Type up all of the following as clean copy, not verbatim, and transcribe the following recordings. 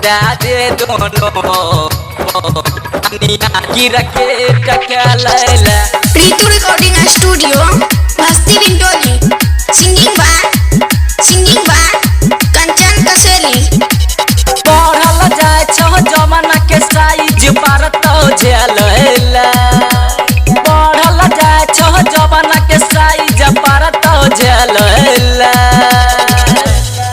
दादे दोनों अनिया की रकेट खेलैला। प्रीतु रिकॉर्डिंग स्टूडियो मस्ती विंडोली। सिंगिंग बाय कंचन कसेली। पढ़ल जाए छो जमाना के साइज पर तो झेलैला। पढ़ल जाए छो जमाना के साइज पर तो झेलैला।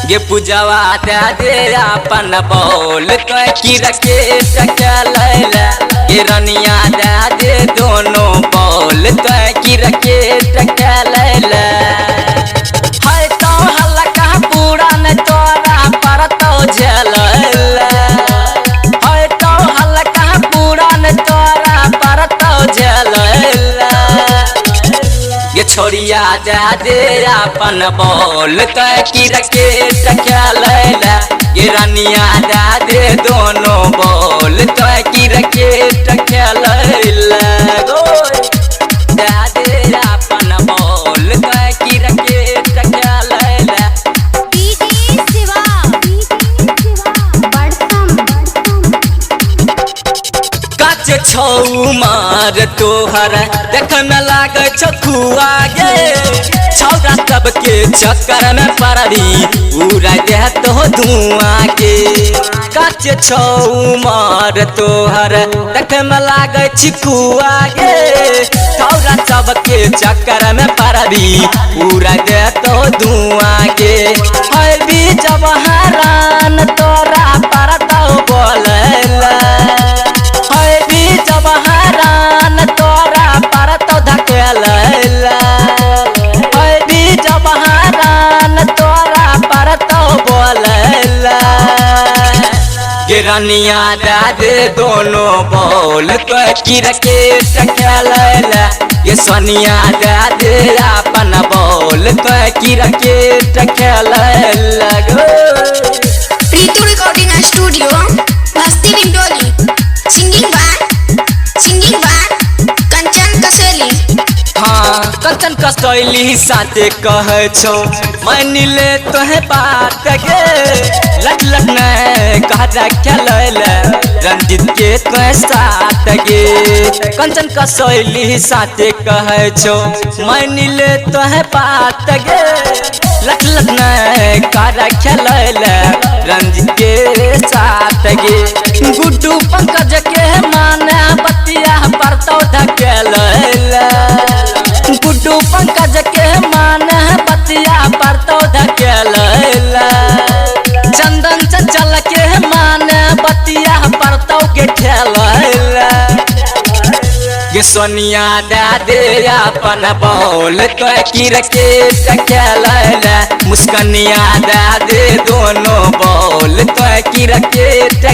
गे पूजवा दे अपन बोल तो की रकेट खेलैला। गे रनिया दे दोनों बोल तो की रकेट खेलैला। है तो हल्का पूरा न तोरा पर तो झेलैला। है तो हल्का पूरा न तोरा पर तो झेलैला। ये छोड़िया दे अपन बोल तो की रकेट खेलैला। ये रनिया दे दोनों बोल तो की रकेट खेलैला। दे अपन बोल तो की रकेट खेलैला। काचे छौ मार तोहर देख में लागे छौ खुआ गे। छौरा सबके चक्कर में पड़ी उड़ा दे तो धुआं के। काचे छौ मार तोहर देख में लागे छिकुआ गे। छौरा सबके चक्कर में पड़ी उड़ा दे तो धुआं के। है भी जब हरान तोरा पर तो बोलैला। है भी जब हरान तोरा पर तो धकेलैला। है भी जब हरान तोरा पर तो बोलैला। गे रनिया दे दोनों बोल तो की रकेट खेलैला। ये सोनिया दे अपन बोल तो की रकेट खेलैला। प्रीतु रिकॉर्डिंग स्टूडियो मस्ती विंडोली। सिंगिंग बाय कंचन कसेली। हाँ कंचन कसैली साथे कहे छो मान ले तोहे बात गे। लट लट ने कहा खेलैला रंजित के तोहे साथ गे। कंचन कसैली साथे कहे छो मान ले तोहे बात गे। लट लट ने कहा खेलैला रंजित के साथ गे। गुड्डू पंकज के माने बतिया पर तो धकेलैला। गुड्डू पंकज के माने बतिया पर तो धकेलैला। चंदन चंचल के माने बतिया पर तो के ठेलैला। ये सोनिया दे अपन बोल तो की रकेट खेलैला। मुस्कनिया दे दोनों बोल तो की रकेट